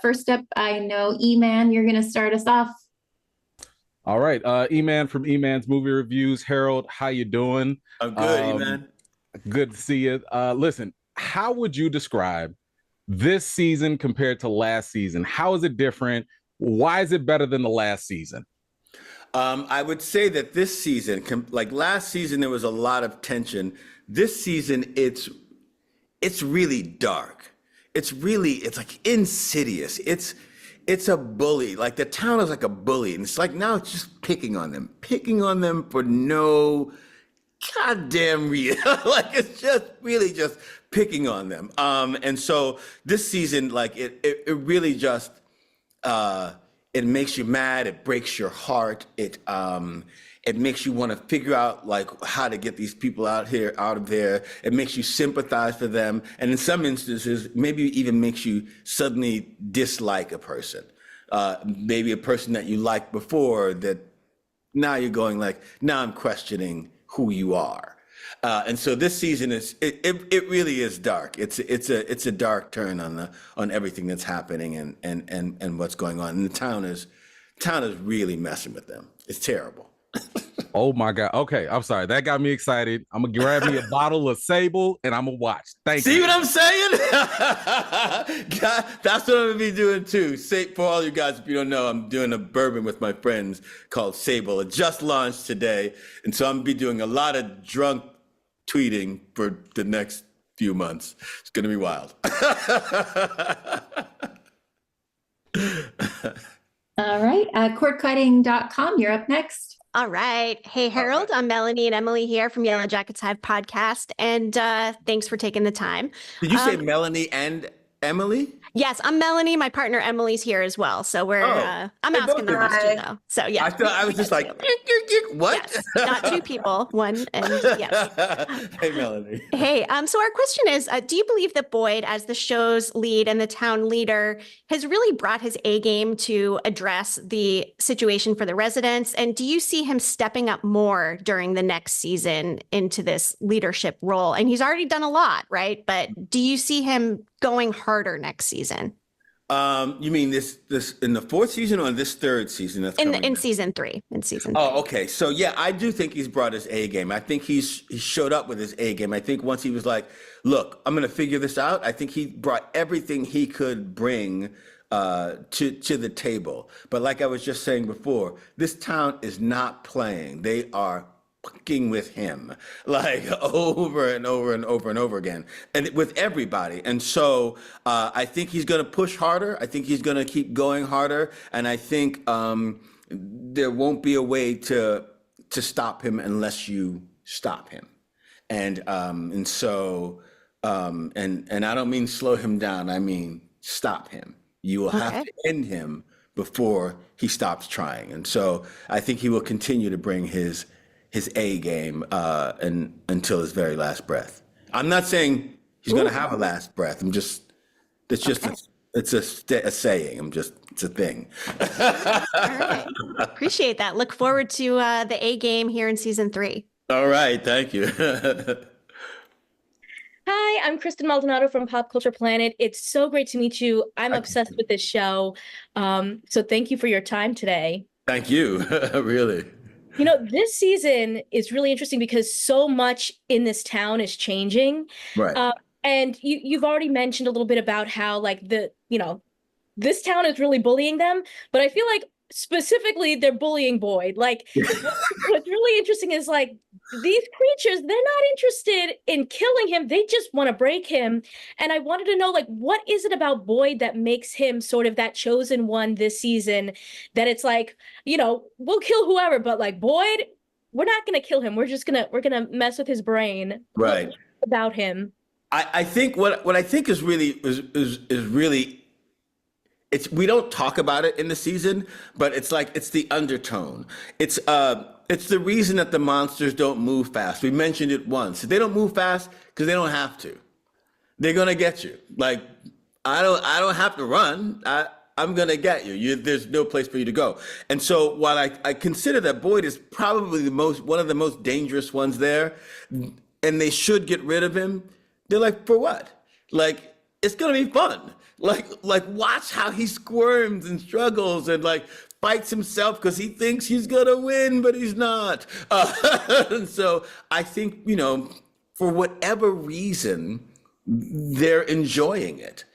First up, I know E-Man, you're going to start us off. All right, E-Man from E-Man's Movie Reviews. Harold, how you doing? I'm good, Um, man. Good to see you. Listen, how would you describe this season compared to last season? How is it different? Why is it better than the last season? I would say that this season, like last season, there was a lot of tension. This season, it's really dark. It's like insidious. It's a bully. Like the town is like a bully, and it's like now it's just picking on them for no goddamn reason. Like it's just really just picking on them. And so this season, like it really just uh, it makes you mad. It breaks your heart. It makes you want to figure out like how to get these people out of there. It makes you sympathize for them, and in some instances, maybe even makes you suddenly dislike a person. Maybe a person that you liked before that now you're going like, now I'm questioning who you are. And so this season it really is dark. It's a dark turn on everything that's happening and what's going on. And the town is really messing with them. It's terrible. Oh my God. Okay, I'm sorry. That got me excited. I'm gonna grab me a bottle of Sable and I'm gonna watch. Thank See you. what I'm saying? God, that's what I'm gonna be doing too. For all you guys, if you don't know, I'm doing a bourbon with my friends called Sable. It just launched today, and so I'm gonna be doing a lot of drunk tweeting for the next few months. It's gonna be wild. All right, cordcutting.com, you're up next. All right. Hey, Harold, I'm Melanie and Emily here from Yellow Jackets Hive podcast. And thanks for taking the time. Did you say Melanie and Emily? Yes, I'm Melanie. My partner Emily's here as well. So I'm Hey, asking both the of you. question though. So yeah. I thought I was just like, what? Yes, not two people, one and yes. Hey, Melanie. Hey, so our question is, do you believe that Boyd, as the show's lead and the town leader, has really brought his A game to address the situation for the residents? And do you see him stepping up more during the next season into this leadership role? And he's already done a lot, right? But do you see him going harder next season? You mean this in the fourth season or this third season that's coming In in? season three. In season Oh, three. okay. So yeah, I do think he's brought his A game. I think he showed up with his A game. I think once he was like, "Look, I'm going to figure this out." I think he brought everything he could bring to the table. But like I was just saying before, this town is not playing. They are fucking with him like over and over and over and over again, and with everybody. And so I think he's going to push harder. I think he's going to keep going harder, and I think there won't be a way to stop him unless you stop him. And so and I don't mean slow him down. I mean stop him. You will have Okay. to end him before he stops trying. And so I think he will continue to bring his A game and until his very last breath. I'm not saying he's going to have a last breath. It's just Okay. a saying. It's a thing. All right. Appreciate that. Look forward to the A game here in season three. All right, thank you. Hi, I'm Kristen Maldonado from Pop Culture Planet. It's so great to meet you. I'm obsessed with this show. So thank you for your time today. Thank you, really. You know, this season is really interesting because so much in this town is changing. Right. And you've already mentioned a little bit about how like this town is really bullying them, but I feel like specifically they're bullying Boyd. Like what's really interesting is like these creatures, they're not interested in killing him. They just want to break him. And I wanted to know, like, what is it about Boyd that makes him sort of that chosen one this season that it's like, we'll kill whoever, but like Boyd, we're not going to kill him. We're going to mess with his brain. Right. What about him? I think what I think is really we don't talk about it in the season, but it's the undertone. It's the reason that the monsters don't move fast. We mentioned it once. They don't move fast because they don't have to. They're gonna get you. Like I don't have to run. I'm gonna get you. There's no place for you to go. And so while I consider that Boyd is probably one of the most dangerous ones there, and they should get rid of him, they're like, for what? Like it's gonna be fun. Like watch how he squirms and struggles and like fights himself because he thinks he's gonna win, but he's not. And so I think, you know, for whatever reason, they're enjoying it.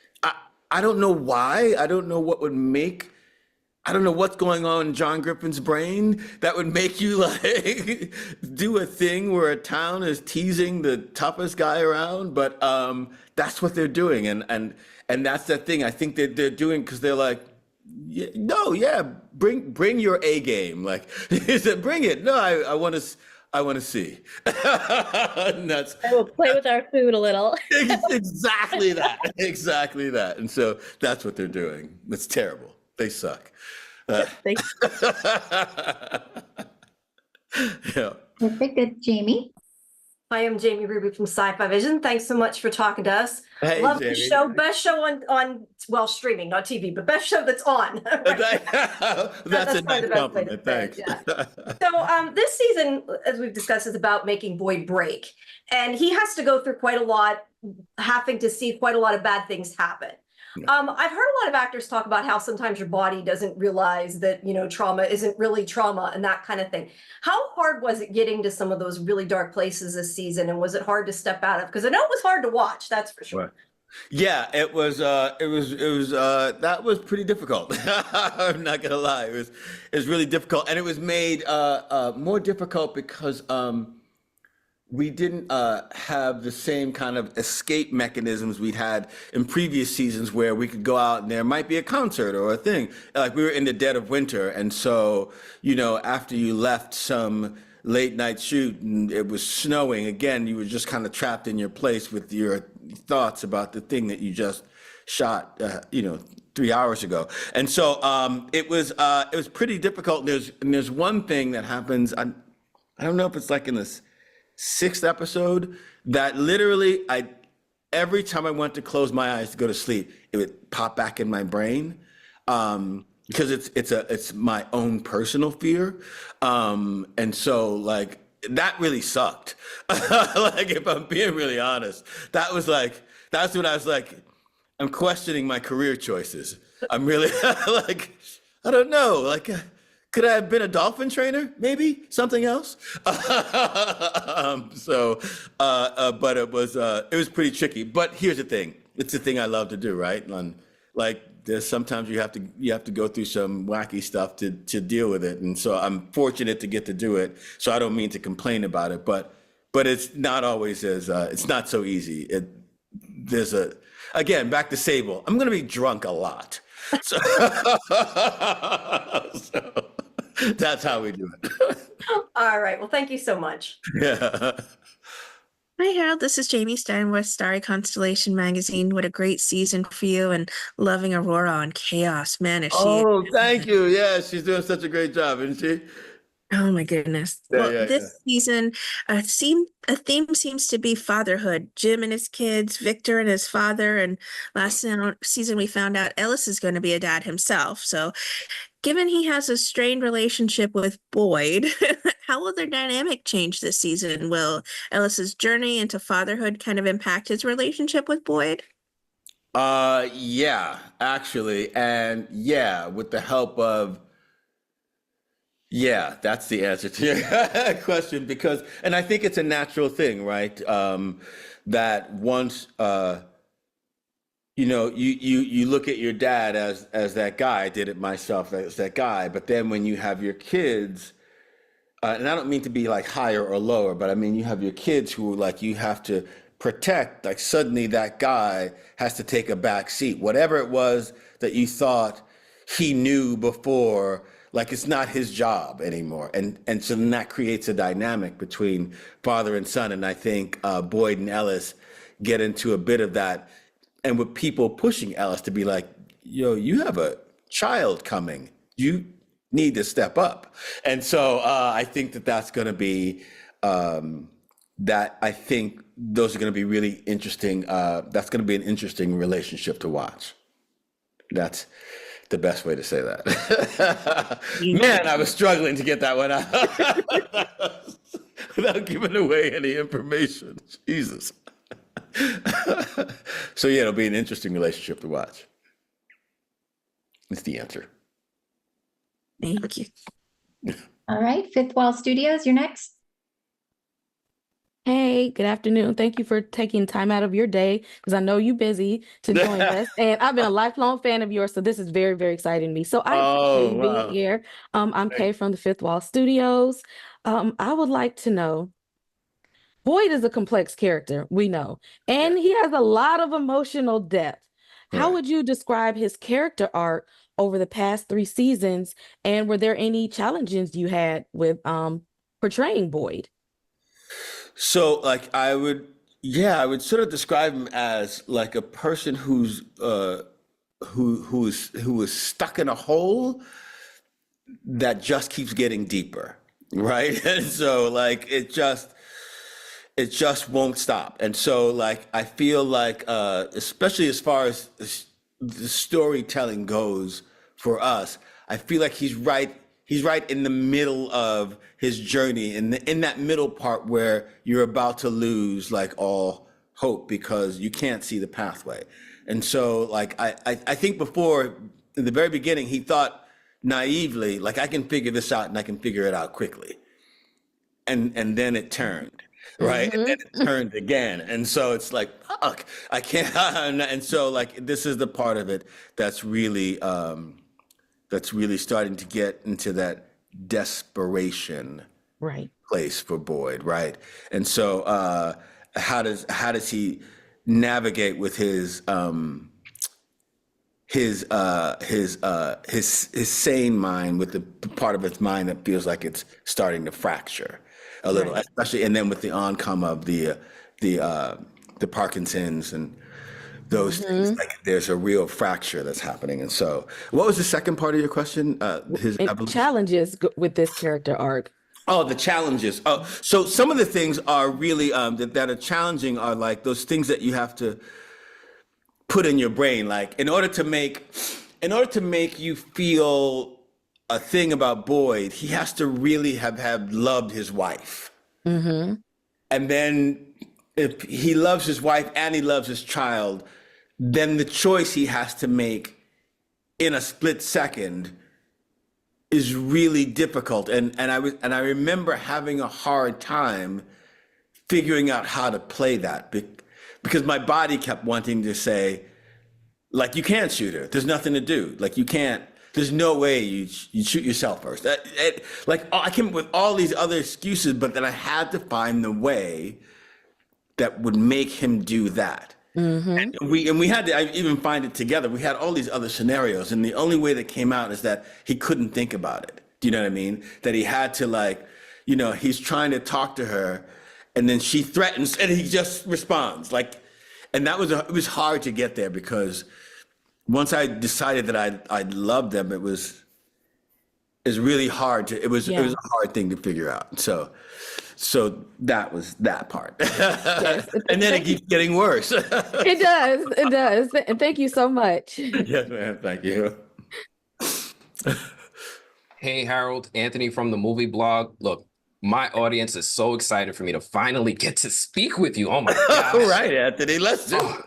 I don't know why. I don't know what would make. I don't know what's going on in John Griffin's brain that would make you like do a thing where a town is teasing the toughest guy around, but that's what they're doing, and that's the thing. I think that they're doing because they're like, yeah, no, yeah, bring your A game, like he said, bring it. No, I want to see. And that's I will play with our food a little. exactly that, and so that's what they're doing. It's terrible. They suck. Thank Yeah. Perfect. Good, Jamie. I am Jamie Ruby from Sci-Fi-Vision. Thanks so much for talking to us. Hey, Love the Jamie. show. Best show on well, streaming, not TV, but best show that's on. That's a probably nice the best way to compliment. say it, Thanks. yeah. So this season, as we've discussed, is about making Boyd break. And he has to go through quite a lot, having to see quite a lot of bad things happen. I've heard a lot of actors talk about how sometimes your body doesn't realize that, you know, trauma isn't really trauma and that kind of thing. How hard was it getting to some of those really dark places this season? And was it hard to step out of? Because I know it was hard to watch, that's for sure. Right. Yeah, it was that was pretty difficult. I'm not gonna lie. It was really difficult. And it was made more difficult because we didn't have the same kind of escape mechanisms we'd had in previous seasons where we could go out and there might be a concert or a thing. Like we were in the dead of winter. And so, you know, after you left some late night shoot and it was snowing, again, you were just kind of trapped in your place with your thoughts about the thing that you just shot, 3 hours ago. And so it was pretty difficult. There's one thing that happens. I don't know if it's like in this 6th episode that literally every time I went to close my eyes to go to sleep, it would pop back in my brain because it's my own personal fear, and so like that really sucked. Like if I'm being really honest, that's when I was like, I'm questioning my career choices. I'm really like, I don't know, like. Could I have been a dolphin trainer? Maybe something else. But it was pretty tricky. But here's the thing: it's the thing I love to do, right? And like, there's sometimes you have to go through some wacky stuff to deal with it. And so I'm fortunate to get to do it. So I don't mean to complain about it, but it's not always it's not so easy. Again, back to Sable. I'm going to be drunk a lot. So, so that's how we do it. All right. Well, thank you so much. Yeah. Hi, Harold. This is Jamie Stein with Starry Constellation Magazine. What a great season for you, and loving Aurora on Chaos. Man, is she... Oh, thank you. Yeah, she's doing such a great job, isn't she? Oh my goodness. Yeah, Well, yeah, this season, a theme seems to be fatherhood. Jim and his kids, Victor and his father, and last season we found out Ellis is going to be a dad himself. So given he has a strained relationship with Boyd, how will their dynamic change this season? Will Ellis's journey into fatherhood kind of impact his relationship with Boyd? Yeah, actually. And yeah, with the help of yeah, that's the answer to your question and I think it's a natural thing, right? That once, you look at your dad as that guy. I did it myself as that guy. But then when you have your kids, and I don't mean to be like higher or lower, but I mean, you have your kids who like you have to protect, like suddenly that guy has to take a back seat. Whatever it was that you thought he knew before, like it's not his job anymore. And so then that creates a dynamic between father and son. And I think Boyd and Ellis get into a bit of that. And with people pushing Ellis to be like, yo, you have a child coming. You need to step up. And so I think that's going to be, I think those are going to be really interesting. That's going to be an interesting relationship to watch. That's the best way to say that. Man, I was struggling to get that one out without giving away any information. Jesus. So yeah, it'll be an interesting relationship to watch. Is the answer. Thank you. All right, Fifth Wall Studios, you're next. Hey, good afternoon. Thank you for taking time out of your day because I know you're busy to join us. And I've been a lifelong fan of yours, so this is very, very exciting to me. So I appreciate you being here. I'm Kay from the Fifth Wall Studios. I would like to know, Boyd is a complex character, we know, and he has a lot of emotional depth. How Right. would you describe his character arc over the past 3 seasons? And were there any challenges you had with portraying Boyd? So like I would sort of describe him as like a person who's who is stuck in a hole that just keeps getting deeper, right? And so like it just won't stop. And so like I feel like especially as far as the storytelling goes for us, I feel like he's right in the middle of his journey, in that middle part where you're about to lose like all hope because you can't see the pathway. And so like I think before, in the very beginning, he thought naively, like I can figure this out and I can figure it out quickly. And then it turned, right? And then it turned again. And so it's like, fuck, I can't. And so like this is the part of it that's really starting to get into that desperation Right. place for Boyd, right? And so how does he navigate with his sane mind with the part of his mind that feels like it's starting to fracture a little, Right. especially, and then with the oncome of the Parkinson's and those things, like there's a real fracture that's happening. And so, what was the second part of your question? His And evolution? challenges with this character arc. Oh, the challenges. Oh, so some of the things are really that are challenging are like those things that you have to put in your brain, like in order to make you feel a thing about Boyd, he has to really have loved his wife. Mm-hmm. And then if he loves his wife and he loves his child, then the choice he has to make in a split second is really difficult. And I remember having a hard time figuring out how to play that because my body kept wanting to say, like, you can't shoot her. There's nothing to do. Like, you can't. There's no way you shoot yourself first. I came up with all these other excuses, but then I had to find the way that would make him do that. Mm-hmm. And we had to even find it together. We had all these other scenarios, and the only way that came out is that he couldn't think about it. Do you know what I mean? That he had to, like, you know, he's trying to talk to her, and then she threatens, and he just responds. Like, and it was hard to get there because once I decided that I loved them, it was really hard to. It was a hard thing to figure out. So that was that part. Yes. And then it keeps getting worse. It does. It does. And thank you so much. Yes, ma'am. Thank you. Hey, Harold, Anthony from the movie blog. Look, my audience is so excited for me to finally get to speak with you. Oh my gosh. All right, Anthony, let's do it.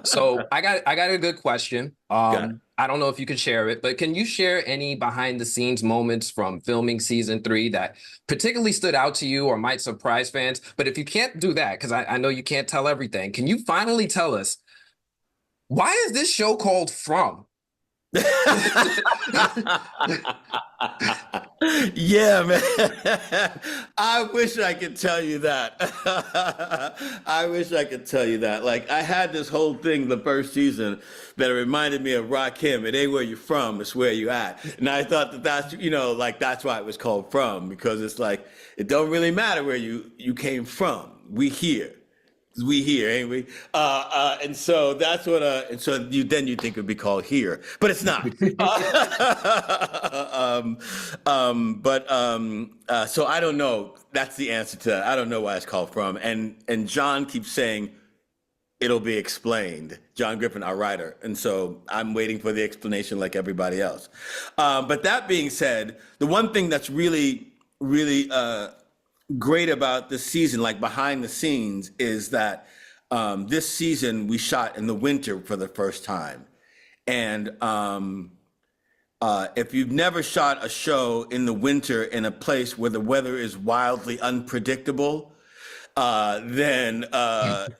So I got a good question. Got it. I don't know if you can share it, but can you share any behind the scenes moments from filming season 3 that particularly stood out to you or might surprise fans? But if you can't do that, because I know you can't tell everything, can you finally tell us, why is this show called From? Yeah, man. I wish I could tell you that. I wish I could tell you that. Like, I had this whole thing the first season that reminded me of Rakim. It ain't where you're from, it's where you at. And I thought that's, you know, like, that's why it was called From, because it's like, it don't really matter where you came from. We here, ain't we? And so that's what. And so you think it would be called Here, but it's not. So I don't know. That's the answer to that. I don't know why it's called From. And John keeps saying it'll be explained. John Griffin, our writer, and so I'm waiting for the explanation like everybody else. But that being said, the one thing that's really great about this season, like behind the scenes, is that This season we shot in the winter for the first time. And if you've never shot a show in the winter in a place where the weather is wildly unpredictable, then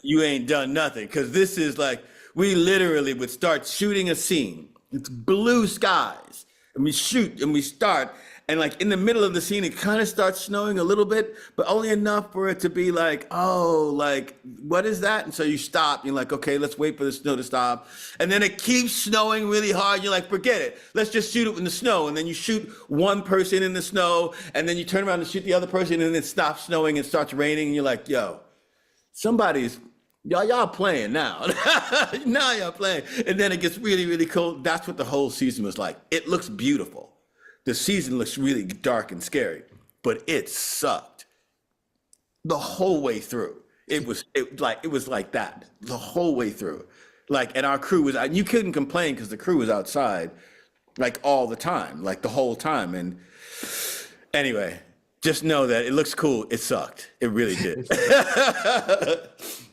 you ain't done nothing. Because this is like, we literally would start shooting a scene. It's blue skies. And we shoot and we start. And like in the middle of the scene, it kind of starts snowing a little bit, but only enough for it to be like, oh, like, what is that? And so you stop. You're like, okay, let's wait for the snow to stop. And then it keeps snowing really hard. You're like, forget it. Let's just shoot it in the snow. And then you shoot one person in the snow, and then you turn around and shoot the other person, and it stops snowing and starts raining. And you're like, yo, y'all playing now. Now y'all playing. And then it gets really, really cold. That's what the whole season was like. It looks beautiful. The season looks really dark and scary, but it sucked the whole way through. It was like that the whole way through. Like, and our crew was, you couldn't complain because the crew was outside like all the time, like the whole time. And anyway, just know that it looks cool. It sucked. It really did.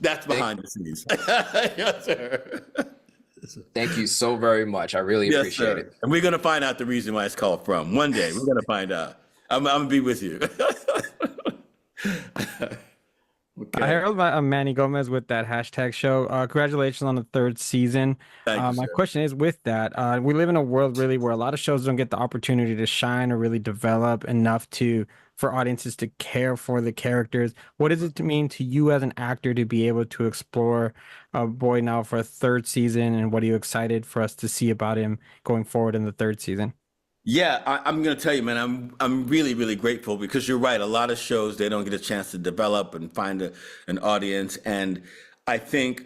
That's behind the scenes. Yes, sir. Thank you so very much. I really appreciate it. And we're going to find out the reason why it's called From. One day, we're going to find out. I'm going to be with you. Okay. Harold, I'm Manny Gomez with that hashtag show. Congratulations on the 3rd season. My question is with that, we live in a world really where a lot of shows don't get the opportunity to shine or really develop enough for audiences to care for the characters. What does it mean to you as an actor to be able to explore Boyd now for a 3rd season? And what are you excited for us to see about him going forward in the 3rd season? Yeah, I'm going to tell you, man, I'm really, really grateful because you're right. A lot of shows, they don't get a chance to develop and find an audience. And I think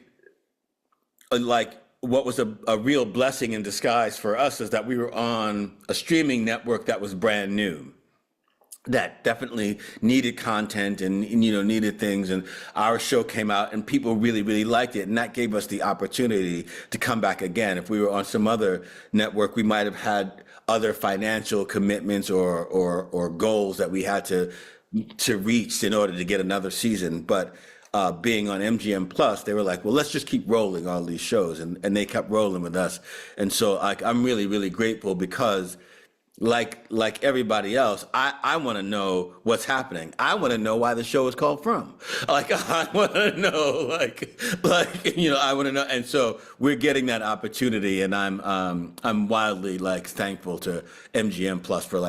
like what was a real blessing in disguise for us is that we were on a streaming network that was brand new, that definitely needed content and needed things. And our show came out and people really, really liked it. And that gave us the opportunity to come back again. If we were on some other network, we might have had other financial commitments or goals that we had to reach in order to get another season. But being on MGM Plus, they were like, well, let's just keep rolling all these shows. And they kept rolling with us. And so I'm really, really grateful because like everybody else, I want to know what's happening. I want to know why the show is called From. Like, I want to know, I want to know. And so we're getting that opportunity, and I'm wildly thankful to MGM Plus for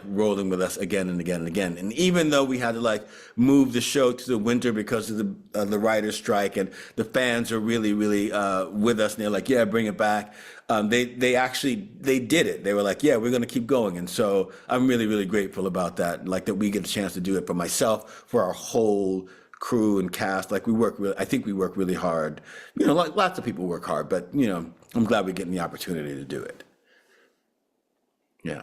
rolling with us again and again and again. And even though we had to move the show to the winter because of the writer's strike, and the fans are really, really with us, and they're like, yeah, bring it back. They did it. They were like, yeah, we're going to keep going. And so I'm really, really grateful about that. That we get a chance to do it for myself, for our whole crew and cast. I think we work really hard. Lots of people work hard, but I'm glad we're getting the opportunity to do it. Yeah.